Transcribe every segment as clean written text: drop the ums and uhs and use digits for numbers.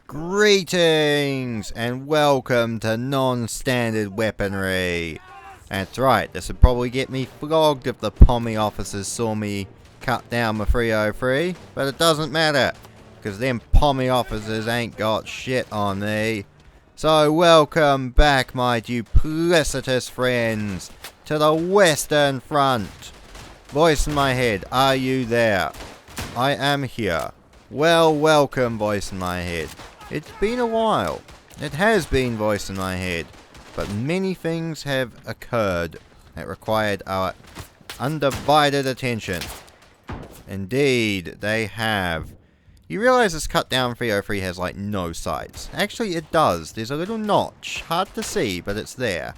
Greetings and welcome to non-standard weaponry. That's right, this would probably get me flogged if the pommy officers saw me cut down my 303, but it doesn't matter, because them pommy officers ain't got shit on me. So welcome back, my duplicitous friends, to the Western Front. Voice in my head, are you there? I am here. Well, welcome, voice in my head. It's been a while. It has been, voice in my head. But many things have occurred that required our undivided attention. Indeed, they have. You realize this cut down 303 has like no sights. Actually, it does. There's a little notch. Hard to see, but it's there.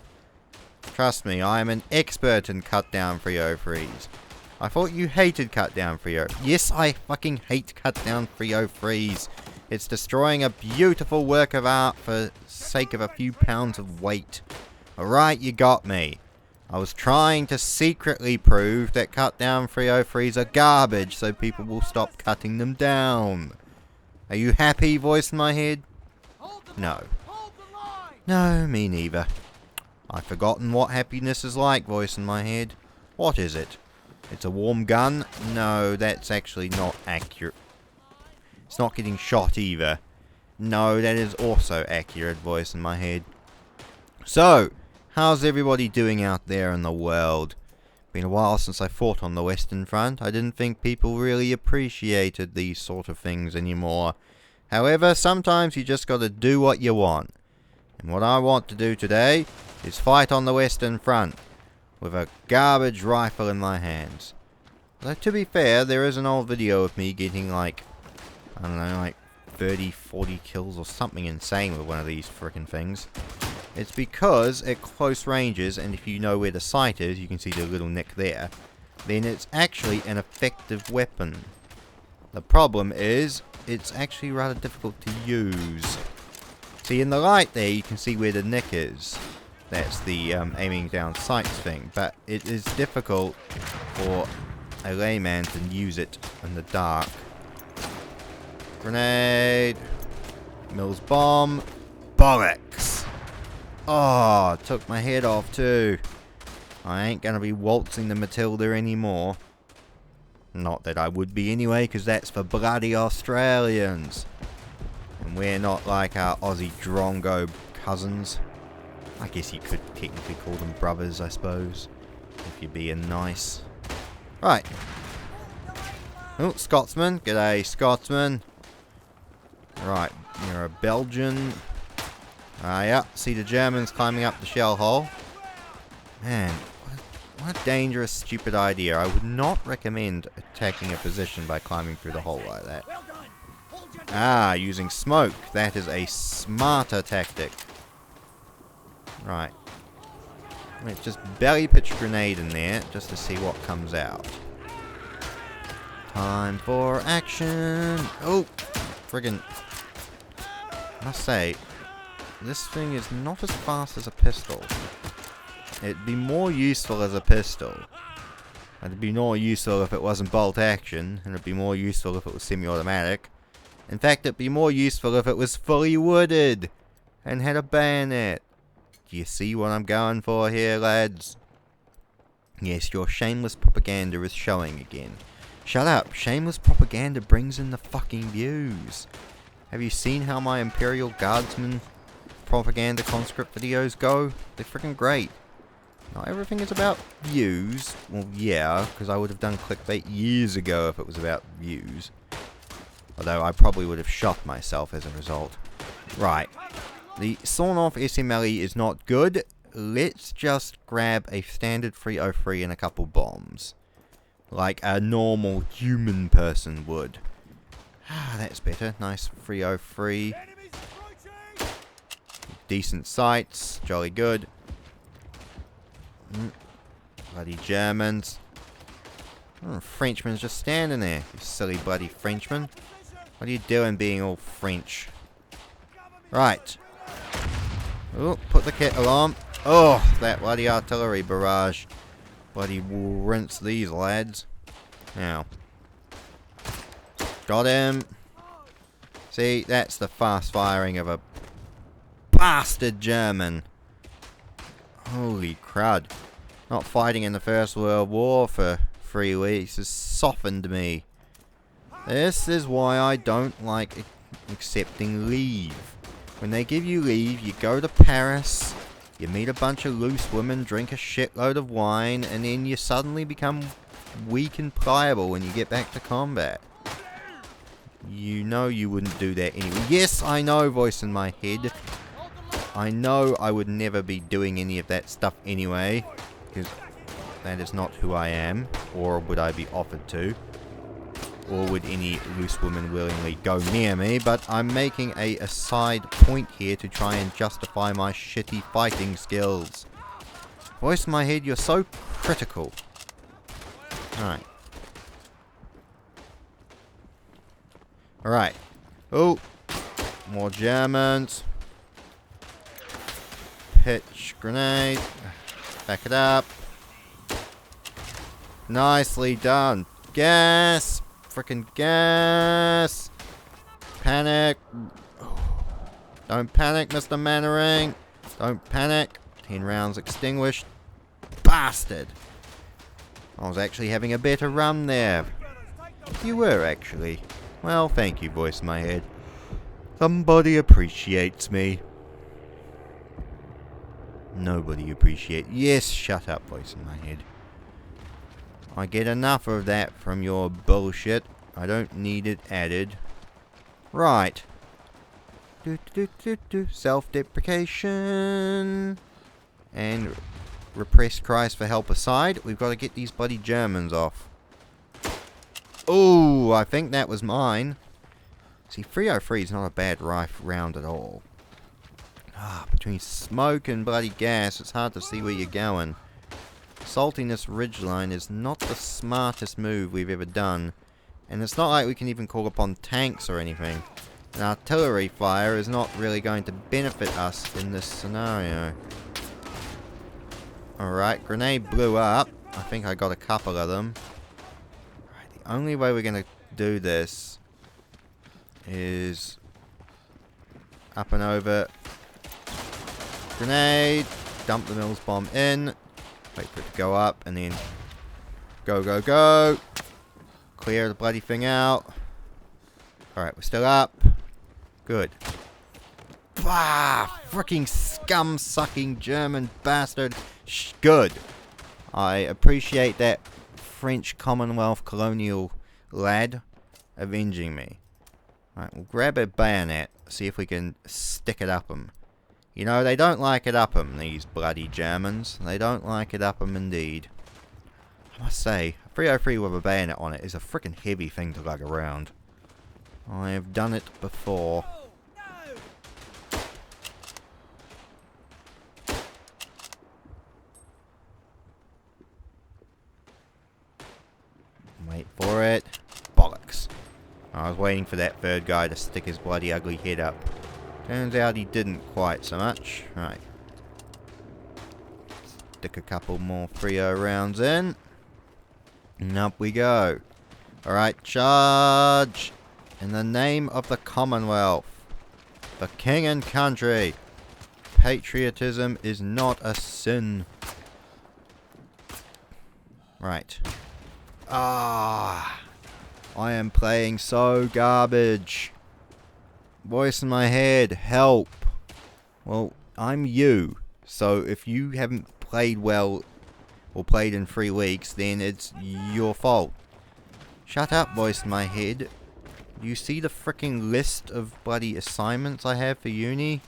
Trust me, I am an expert in cut down 303s. I thought you hated cut down 303s. Yes, I fucking hate cut down 303s. It's destroying a beautiful work of art for sake of a few pounds of weight. Alright, you got me. I was trying to secretly prove that cut down 303s are garbage so people will stop cutting them down. Are you happy, voice in my head? No. No, me neither. I've forgotten what happiness is like, voice in my head. What is it? It's a warm gun? No, that's actually not accurate. It's not getting shot either. No, that is also accurate, voice in my head. So, how's everybody doing out there in the world? Been a while since I fought on the Western Front. I didn't think people really appreciated these sort of things anymore. However, sometimes you just gotta do what you want. And what I want to do today is fight on the Western Front with a garbage rifle in my hands. Though to be fair, there is an old video of me getting like, I don't know, like 30, 40 kills or something insane with one of these frickin' things. It's because at close ranges, and if you know where the sight is, you can see the little nick there, then it's actually an effective weapon. The problem is, it's actually rather difficult to use. See, in the light there, you can see where the nick is. That's the aiming down sights thing, but it is difficult for a layman to use it in the dark. Grenade. Mills bomb. Bollocks. Oh, took my head off too. I ain't gonna be waltzing the Matilda anymore. Not that I would be anyway, because that's for bloody Australians. And we're not like our Aussie Drongo cousins. I guess you could technically call them brothers, I suppose. If you're being nice. Right. Oh, Scotsman. G'day, Scotsman. Right, you're a Belgian. Yeah, see the Germans climbing up the shell hole. Man, what a dangerous, stupid idea. I would not recommend attacking a position by climbing through the hole like that. Ah, using smoke. That is a smarter tactic. Right. Let's just belly pitch a grenade in there, just to see what comes out. Time for action. Oh, friggin'. I must say, this thing is not as fast as a pistol. It'd be more useful as a pistol. It'd be more useful if it wasn't bolt action, and it'd be more useful if it was semi-automatic. In fact, it'd be more useful if it was fully wooded, and had a bayonet. Do you see what I'm going for here, lads? Yes, your shameless propaganda is showing again. Shut up, shameless propaganda brings in the fucking views. Have you seen how my Imperial Guardsmen propaganda conscript videos go? They're freaking great. Not everything is about views. Well, yeah, because I would have done clickbait years ago if it was about views. Although I probably would have shot myself as a result. Right. The sawn-off SMLE is not good. Let's just grab a standard 303 and a couple bombs. Like a normal human person would. Ah, that's better. Nice 303. Decent sights. Jolly good. Bloody Germans. Oh, Frenchman's just standing there. You silly bloody Frenchman. What are you doing being all French? Right. Oh, put the kettle on. Oh, that bloody artillery barrage. Bloody will rinse these lads. Now. Got him. See, that's the fast firing of a bastard German. Holy crud. Not fighting in the First World War for 3 weeks has softened me. This is why I don't like accepting leave. When they give you leave, you go to Paris, you meet a bunch of loose women, drink a shitload of wine, and then you suddenly become weak and pliable when you get back to combat. You know you wouldn't do that anyway. Yes, I know, voice in my head. I know I would never be doing any of that stuff anyway, because that is not who I am, or would I be offered to, or would any loose woman willingly go near me, but I'm making a aside point here to try and justify my shitty fighting skills. Voice in my head, you're so critical. Alright. Alright. Oh, more Germans. Pitch grenade. Back it up. Nicely done. Gas. Frickin' gas. Panic. Don't panic, Mr. Mannering. Don't panic. 10 rounds extinguished. Bastard. I was actually having a better run there. You were, actually. Well, thank you, voice in my head. Somebody appreciates me. Nobody appreciates. Yes, shut up, voice in my head. I get enough of that from your bullshit. I don't need it added. Right. Self-deprecation. And repressed cries for help aside, we've got to get these bloody Germans off. Oh, I think that was mine. See, 303 is not a bad round at all. Ah, between smoke and bloody gas, it's hard to see where you're going. Saltiness ridgeline is not the smartest move we've ever done. And it's not like we can even call upon tanks or anything. And artillery fire is not really going to benefit us in this scenario. Alright, grenade blew up. I think I got a couple of them. Right, the only way we're going to do this is up and over. Grenade. Dump the Mills bomb in. Wait for it to go up and then go, go, go. Clear the bloody thing out. Alright, we're still up. Good. Bah! Freaking scum-sucking German bastard. Good. I appreciate that French Commonwealth colonial lad avenging me. Alright, we'll grab a bayonet. See if we can stick it up them. You know, they don't like it up them, these bloody Germans. They don't like it up them indeed. I must say, 303 with a bayonet on it is a freaking heavy thing to lug around. I have done it before. Wait for it. Bollocks. I was waiting for that third guy to stick his bloody ugly head up. Turns out he didn't quite so much. Right. Stick a couple more 3-0 rounds in. And up we go. Alright, charge! In the name of the Commonwealth. The King and Country. Patriotism is not a sin. Right. Ah! I am playing so garbage. Voice in my head, help. Well, I'm you. So if you haven't played well or played in 3 weeks, then it's your fault. Shut up, voice in my head. Do you see the freaking list of bloody assignments I have for uni?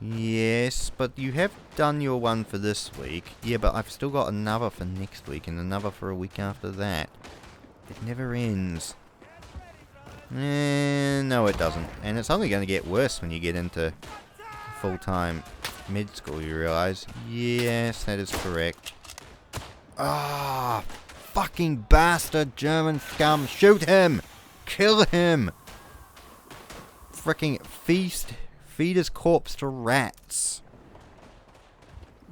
Yes, but you have done your one for this week. Yeah, but I've still got another for next week and another for a week after that. It never ends. No it doesn't. And it's only going to get worse when you get into full-time mid-school, you realise. Yes, that is correct. Ah, fucking bastard German scum. Shoot him! Kill him! Fricking feed his corpse to rats.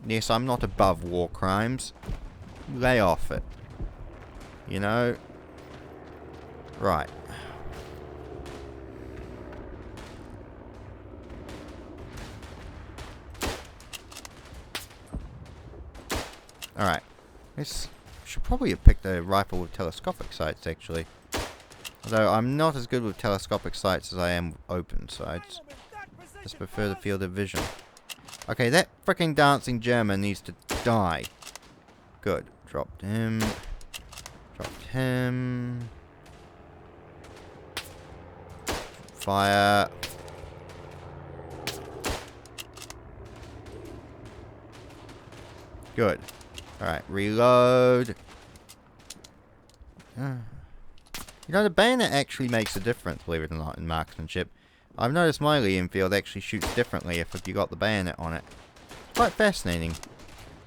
Yes, I'm not above war crimes. Lay off it. You know? Right. Alright. Should probably have picked a rifle with telescopic sights, actually. Although I'm not as good with telescopic sights as I am with open sights. Just prefer the field of vision. Okay, that freaking dancing German needs to die. Good. Dropped him. Dropped him. Fire. Good. Alright, reload. You know, the bayonet actually makes a difference, believe it or not, in marksmanship. I've noticed my Lee Enfield actually shoots differently if you got the bayonet on it. Quite fascinating.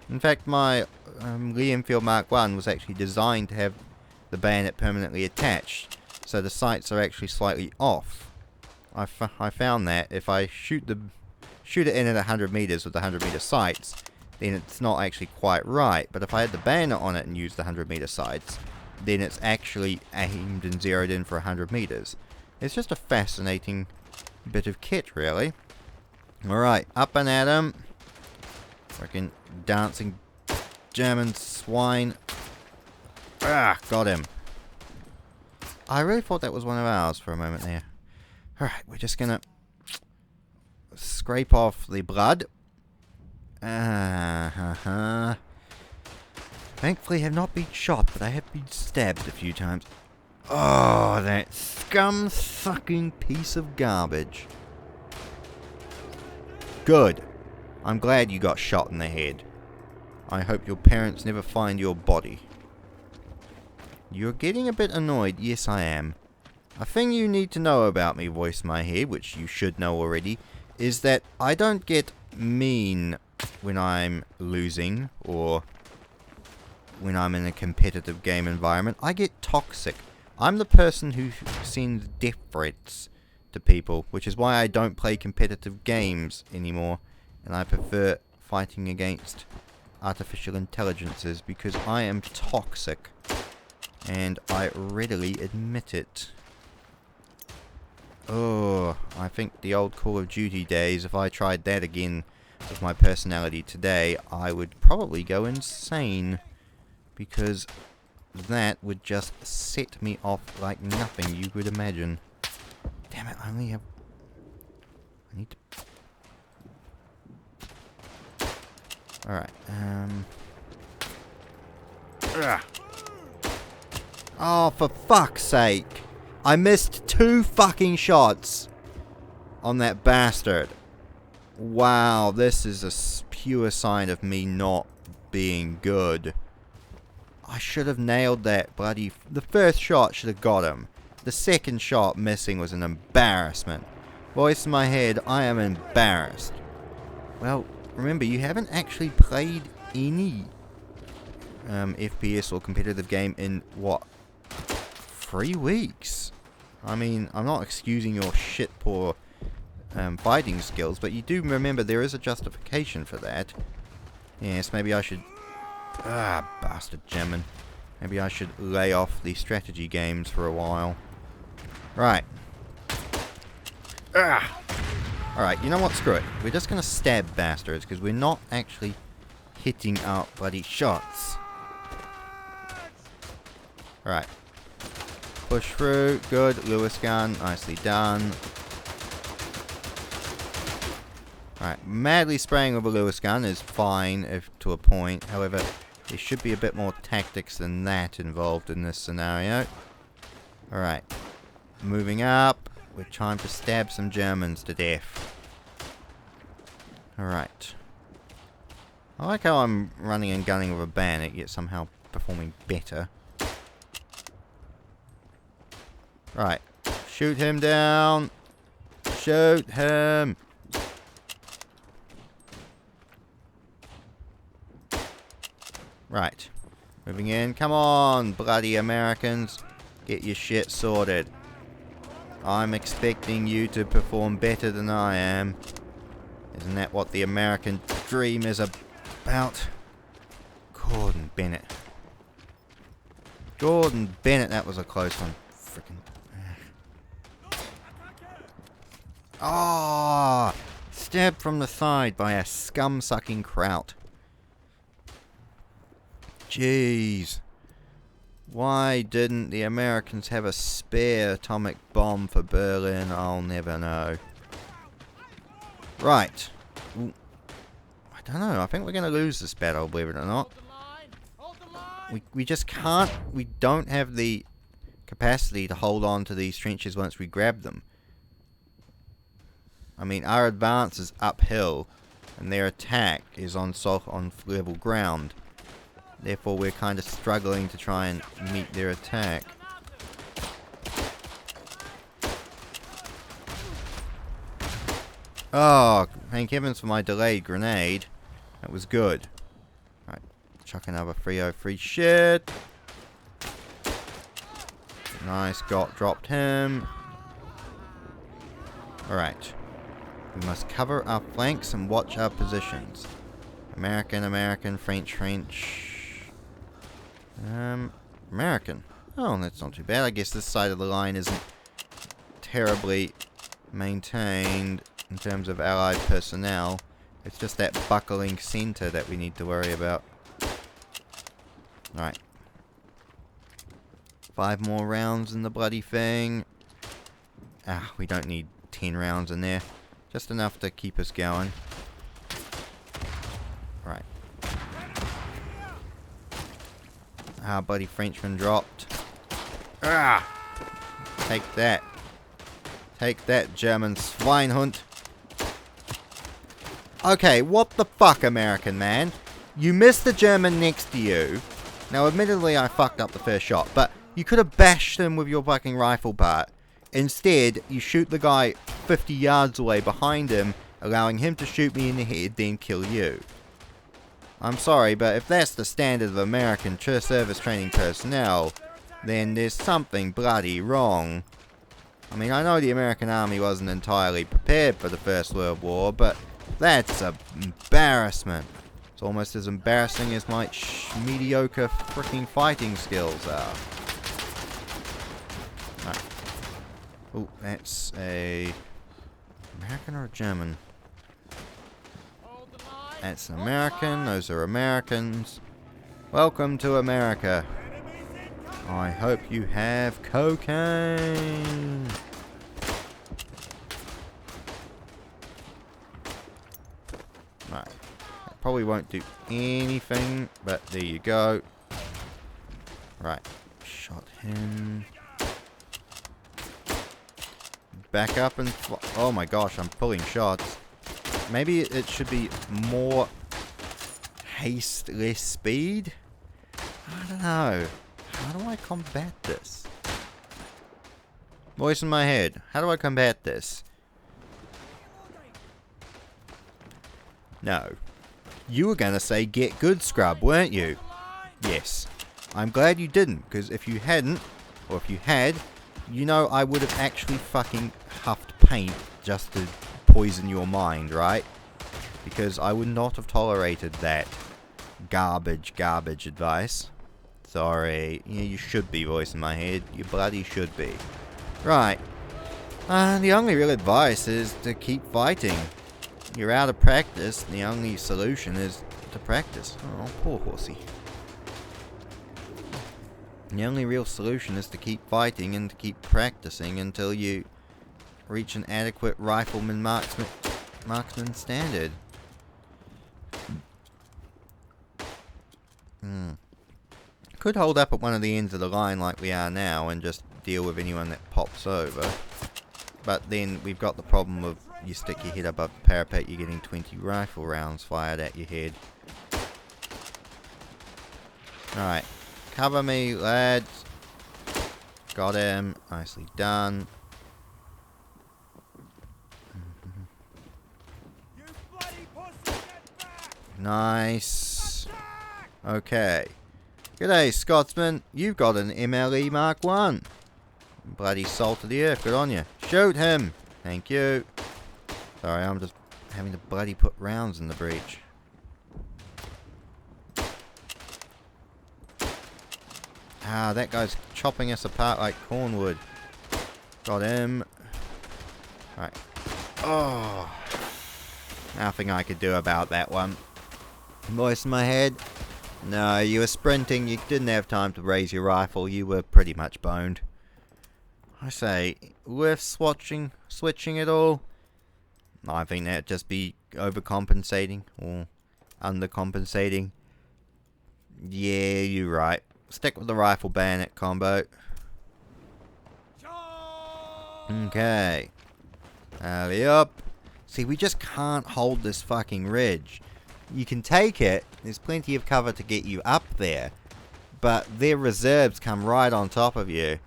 In fact, my Lee Enfield Mark 1 was actually designed to have the bayonet permanently attached, so the sights are actually slightly off. I found that if I shoot it in at 100 meters with the 100 meter sights, then it's not actually quite right. But if I had the bayonet on it and used the 100 meter sights, then it's actually aimed and zeroed in for 100 meters. It's just a fascinating bit of kit, really. Alright, up and at him. Freaking dancing German swine. Ah, got him. I really thought that was one of ours for a moment there. Alright, we're just gonna scrape off the blood. Thankfully I have not been shot, but I have been stabbed a few times. Oh, that scum-sucking piece of garbage. Good. I'm glad you got shot in the head. I hope your parents never find your body. You're getting a bit annoyed. Yes, I am. A thing you need to know about me, Voice My Head, which you should know already, is that I don't get mean when I'm losing or when I'm in a competitive game environment. I get toxic. I'm the person who sends death threats to people, which is why I don't play competitive games anymore, and I prefer fighting against artificial intelligences because I am toxic, and I readily admit it. Oh, I think the old Call of Duty days, if I tried that again with my personality today, I would probably go insane, because that would just set me off like nothing you could imagine. Damn it, I only have... I need to... Alright, Ugh. Oh, for fuck's sake! I missed 2 fucking shots on that bastard. Wow, this is a pure sign of me not being good. I should have nailed that bloody... The first shot should have got him. The second shot missing was an embarrassment. Voice in my head, I am embarrassed. Well, remember, you haven't actually played any FPS or competitive game in, what, 3 weeks? I mean, I'm not excusing your shit poor fighting skills, but you do remember there is a justification for that. Yes, maybe I should... Ah, bastard German. Maybe I should lay off the strategy games for a while. Right. Ah! Alright, you know what? Screw it. We're just gonna stab bastards, because we're not actually hitting our bloody shots. Alright. Push through. Good. Lewis gun. Nicely done. Alright. Madly spraying with a Lewis gun is fine if to a point. However, there should be a bit more tactics than that involved in this scenario. Alright. Moving up. We're trying to stab some Germans to death. Alright. I like how I'm running and gunning with a bayonet, yet somehow performing better. Right. Shoot him down. Shoot him. Right. Moving in. Come on, bloody Americans. Get your shit sorted. I'm expecting you to perform better than I am. Isn't that what the American dream is about? Gordon Bennett. Gordon Bennett, that was a close one. Frickin'. Ah! Oh, stabbed from the side by a scum-sucking kraut. Jeez. Why didn't the Americans have a spare atomic bomb for Berlin? I'll never know. Right. Ooh. I don't know. I think we're going to lose this battle, believe it or not. We just can't. We don't have the capacity to hold on to these trenches once we grab them. I mean, our advance is uphill, and their attack is on level ground. Therefore, we're kind of struggling to try and meet their attack. Oh, thank heavens for my delayed grenade. That was good. Right, chuck another 303 shit. Nice, dropped him. Alright. We must cover our flanks and watch our positions. American, French. American. Oh, that's not too bad. I guess this side of the line isn't terribly maintained in terms of Allied personnel. It's just that buckling center that we need to worry about. Right. 5 more rounds in the bloody thing. Ah, we don't need 10 rounds in there. Just enough to keep us going. Right. Ah, bloody Frenchman dropped. Ah! Take that. Take that, German Schweinhund. Okay, what the fuck, American man? You missed the German next to you. Now, admittedly, I fucked up the first shot, but you could have bashed him with your fucking rifle part. Instead, you shoot the guy 50 yards away behind him, allowing him to shoot me in the head, then kill you. I'm sorry, but if that's the standard of American service training personnel, then there's something bloody wrong. I mean, I know the American army wasn't entirely prepared for the First World War, but that's an embarrassment. It's almost as embarrassing as my mediocre freaking fighting skills are. Right. Oh, that's a American or a German? That's an American. Those are Americans. Welcome to America. I hope you have cocaine. Right. Probably won't do anything, but there you go. Right. Shot him. Back up and... Oh my gosh, I'm pulling shots. Maybe it should be more haste, less speed? I don't know. How do I combat this? Voice in my head. How do I combat this? No. You were gonna say get good, scrub, weren't you? Yes. I'm glad you didn't, because if you hadn't, or if you had, you know I would have actually fucking huffed paint just to poison your mind, right? Because I would not have tolerated that garbage advice. Sorry. Yeah, you should be, voice in my head. You bloody should be. Right. The only real advice is to keep fighting. You're out of practice. The only solution is to practice. Oh, poor horsey. The only real solution is to keep fighting and to keep practicing until you reach an adequate rifleman marksman standard. Could hold up at one of the ends of the line like we are now and just deal with anyone that pops over. But then we've got the problem of you stick your head above the parapet, you're getting 20 rifle rounds fired at your head. Alright. Cover me, lads. Got him. Nicely done. Nice. Okay. G'day, Scotsman. You've got an MLE Mark 1. Bloody salt of the earth. Good on you. Shoot him. Thank you. Sorry, I'm just having to bloody put rounds in the breech. Ah, that guy's chopping us apart like cornwood. Got him. Right. Oh. Nothing I could do about that one. Voice in my head. No, you were sprinting, you didn't have time to raise your rifle, you were pretty much boned. I say, worth switching it all? I think that'd just be overcompensating, or undercompensating. Yeah, you're right. Stick with the rifle bayonet combo. Okay. Alley up. See, we just can't hold this fucking ridge. You can take it, there's plenty of cover to get you up there, but their reserves come right on top of you,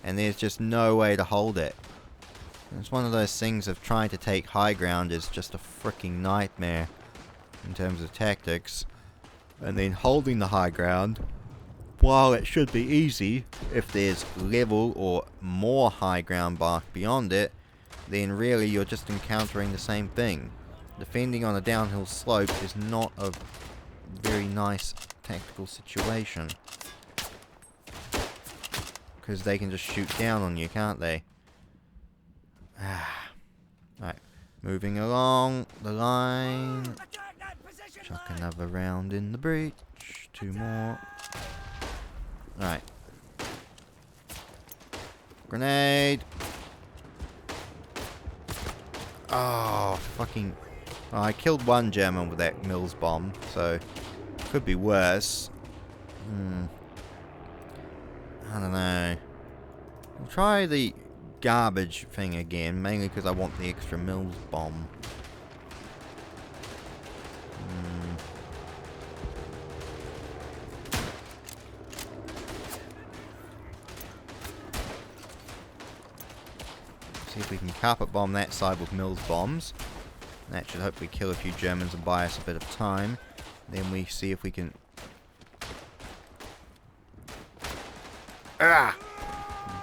and there's just no way to hold it. It's one of those things of trying to take high ground is just a freaking nightmare in terms of tactics. And then holding the high ground, while it should be easy, if there's level or more high ground beyond it, then really you're just encountering the same thing. Defending on a downhill slope is not a very nice tactical situation. Because they can just shoot down on you, can't they? Right, moving along the line. Chuck another round in the breach. 2 more. Right. Grenade. Oh, fucking... Oh, I killed one German with that Mills bomb, so... Could be worse. I don't know. I'll try the garbage thing again, mainly because I want the extra Mills bomb. See if we can carpet bomb that side with Mills bombs. That should hopefully kill a few Germans and buy us a bit of time. Then we see if we can...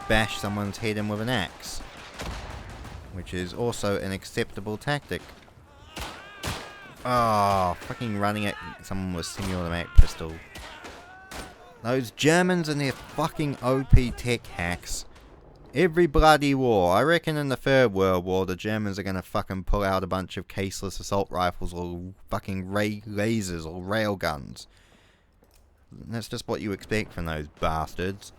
bash someone's head in with an axe. Which is also an acceptable tactic. Oh, fucking running at someone with a semi-automatic pistol. Those Germans and their fucking OP tech hacks. Every bloody war. I reckon in the Third World War the Germans are gonna fucking pull out a bunch of caseless assault rifles or fucking lasers or railguns. That's just what you expect from those bastards.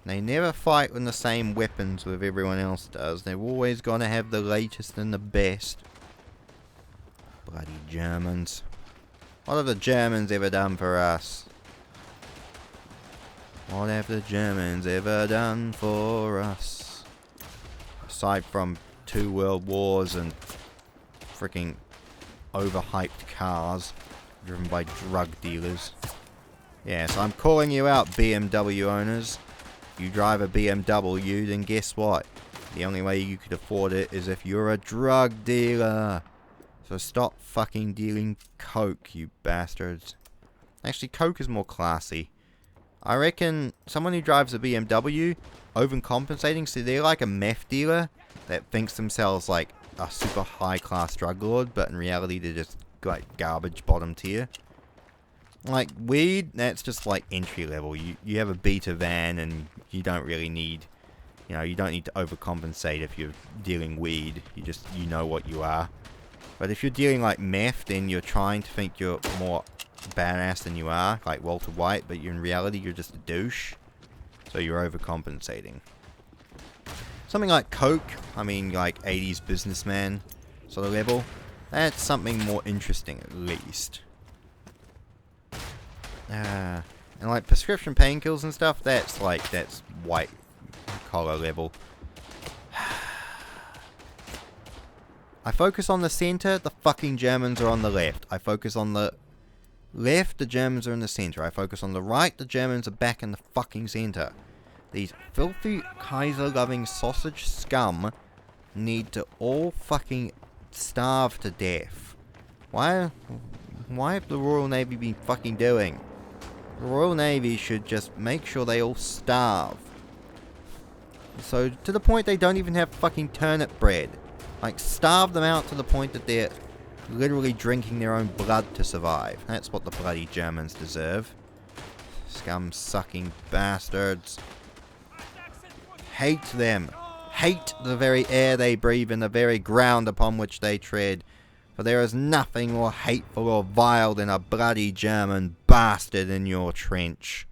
They never fight with the same weapons with everyone else does. They're always gonna have the latest and the best. Bloody Germans. What have the Germans ever done for us? What have the Germans ever done for us? Aside from 2 world wars and freaking overhyped cars driven by drug dealers. Yes, I'm calling you out, BMW owners. If you drive a BMW, then guess what? The only way you could afford it is if you're a drug dealer. So stop fucking dealing coke, you bastards. Actually, coke is more classy. I reckon someone who drives a BMW, overcompensating, so they're like a meth dealer that thinks themselves like a super high class drug lord, but in reality they're just like garbage bottom tier. Like weed, that's just like entry level. You have a Beta van and you don't really need, you don't need to overcompensate if you're dealing weed. You know what you are. But if you're dealing like meth, then you're trying to think you're more badass than you are, like Walter White, but in reality you're just a douche. So you're overcompensating. Something like coke, I mean like 80s businessman sort of level, that's something more interesting at least. And like prescription painkillers and stuff, that's white collar level. I focus on the center, the fucking Germans are on the left. I focus on the left, the Germans are in the center. I focus on the right, the Germans are back in the fucking center. These filthy Kaiser-loving sausage scum need to all fucking starve to death. Why have the Royal Navy been fucking doing? The Royal Navy should just make sure they all starve. So, to the point they don't even have fucking turnip bread. Like, starve them out to the point that they're literally drinking their own blood to survive. That's what the bloody Germans deserve. Scum-sucking bastards. Hate them. Hate the very air they breathe and the very ground upon which they tread. For there is nothing more hateful or vile than a bloody German bastard. bastard in your trench.